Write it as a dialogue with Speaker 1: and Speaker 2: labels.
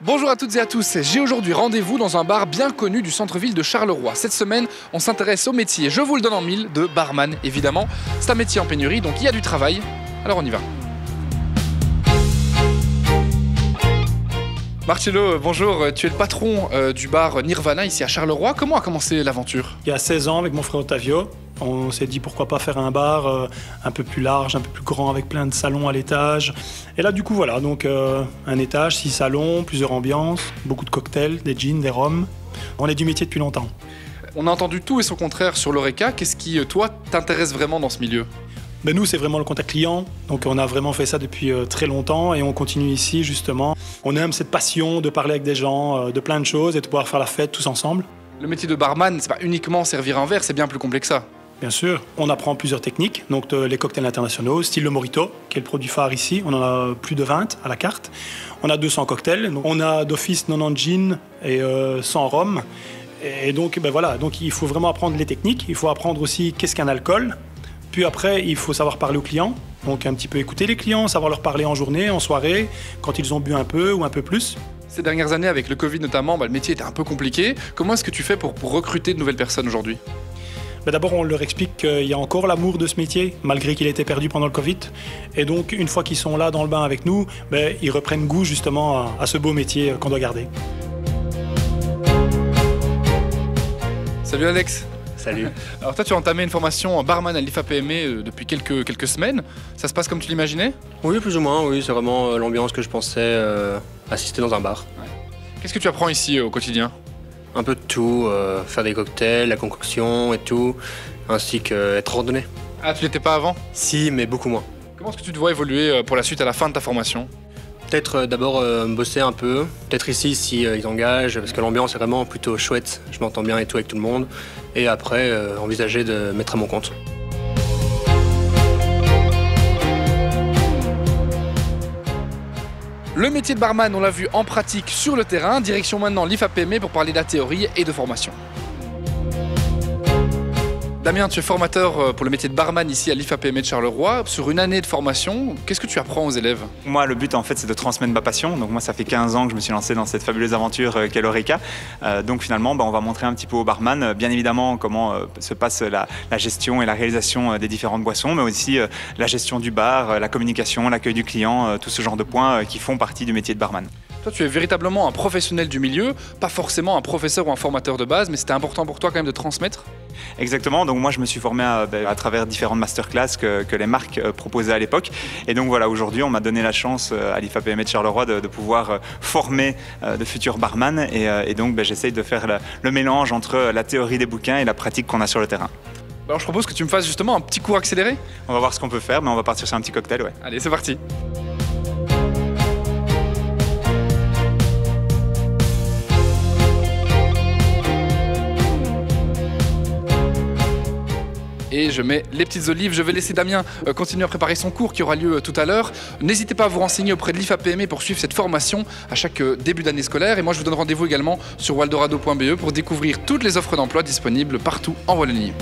Speaker 1: Bonjour à toutes et à tous, j'ai aujourd'hui rendez-vous dans un bar bien connu du centre-ville de Charleroi. Cette semaine, on s'intéresse au métier, je vous le donne en mille, de barman évidemment. C'est un métier en pénurie, donc il y a du travail, alors on y va. Marcello, bonjour, tu es le patron du bar Nirvana ici à Charleroi. Comment a commencé l'aventure?
Speaker 2: Il y a 16 ans, avec mon frère Ottavio, on s'est dit pourquoi pas faire un bar un peu plus large, un peu plus grand, avec plein de salons à l'étage. Et là, du coup, voilà, donc un étage, 6 salons, plusieurs ambiances, beaucoup de cocktails, des gins, des rhums. On est du métier depuis longtemps.
Speaker 1: On a entendu tout et son contraire sur l'Horeca. Qu'est-ce qui, toi, t'intéresse vraiment dans ce milieu?
Speaker 2: Ben nous, c'est vraiment le contact client. Donc, on a vraiment fait ça depuis très longtemps et on continue ici, justement. On aime cette passion de parler avec des gens, de plein de choses et de pouvoir faire la fête tous ensemble.
Speaker 1: Le métier de barman, c'est pas uniquement servir un verre, c'est bien plus complexe que ça.
Speaker 2: Bien sûr, on apprend plusieurs techniques, donc les cocktails internationaux, style le Mojito, qui est le produit phare ici. On en a plus de 20 à la carte. On a 200 cocktails. Donc on a d'office 90 gin et 100 rhum. Et donc, ben voilà, donc il faut vraiment apprendre les techniques. Il faut apprendre aussi qu'est-ce qu'un alcool. Puis après, il faut savoir parler aux clients. Donc un petit peu écouter les clients, savoir leur parler en journée, en soirée, quand ils ont bu un peu ou un peu plus.
Speaker 1: Ces dernières années, avec le Covid notamment, le métier était un peu compliqué. Comment est-ce que tu fais pour recruter de nouvelles personnes aujourd'hui?
Speaker 2: D'abord, on leur explique qu'il y a encore l'amour de ce métier, malgré qu'il ait été perdu pendant le Covid. Et donc, une fois qu'ils sont là dans le bain avec nous, ils reprennent goût justement à ce beau métier qu'on doit garder.
Speaker 1: Salut Alex.
Speaker 3: Salut.
Speaker 1: Alors toi, tu as entamé une formation en barman à l'IFAPME depuis quelques semaines. Ça se passe comme tu l'imaginais?
Speaker 3: Oui, plus ou moins, oui. C'est vraiment l'ambiance que je pensais assister dans un bar.
Speaker 1: Ouais. Qu'est-ce que tu apprends ici au quotidien?
Speaker 3: Un peu de tout, faire des cocktails, la concoction et tout, ainsi qu'être ordonné.
Speaker 1: Ah, tu l'étais pas avant?
Speaker 3: Si, mais beaucoup moins.
Speaker 1: Comment est-ce que tu te vois évoluer pour la suite à la fin de ta formation?
Speaker 3: Peut-être d'abord bosser un peu, peut-être ici si ils engagent, parce que l'ambiance est vraiment plutôt chouette, je m'entends bien et tout avec tout le monde, et après envisager de mettre à mon compte.
Speaker 1: Le métier de barman, on l'a vu en pratique sur le terrain. Direction maintenant l'IFAPME pour parler de la théorie et de formation. Damien, tu es formateur pour le métier de barman ici à l'IFAPME de Charleroi. Sur une année de formation, qu'est-ce que tu apprends aux élèves?
Speaker 4: Moi, le but, en fait, c'est de transmettre ma passion. Donc moi, ça fait 15 ans que je me suis lancé dans cette fabuleuse aventure qu'est l'Horeca. Donc finalement, on va montrer un petit peu aux barman, bien évidemment, comment se passe la gestion et la réalisation des différentes boissons, mais aussi la gestion du bar, la communication, l'accueil du client, tout ce genre de points qui font partie du métier de barman.
Speaker 1: Toi, tu es véritablement un professionnel du milieu, pas forcément un professeur ou un formateur de base, mais c'était important pour toi quand même de transmettre?
Speaker 4: Exactement, donc moi je me suis formé à travers différentes masterclass que les marques proposaient à l'époque. Et donc voilà, aujourd'hui on m'a donné la chance à l'IFAPME de Charleroi de pouvoir former de futurs barman. Et donc j'essaye de faire le mélange entre la théorie des bouquins et la pratique qu'on a sur le terrain.
Speaker 1: Alors je propose que tu me fasses justement un petit cours accéléré.
Speaker 4: On va voir ce qu'on peut faire, mais on va partir sur un petit cocktail, ouais.
Speaker 1: Allez, c'est parti. Et je mets les petites olives. Je vais laisser Damien continuer à préparer son cours qui aura lieu tout à l'heure. N'hésitez pas à vous renseigner auprès de l'IFAPME pour suivre cette formation à chaque début d'année scolaire. Et moi, je vous donne rendez-vous également sur waldorado.be pour découvrir toutes les offres d'emploi disponibles partout en Wallonie.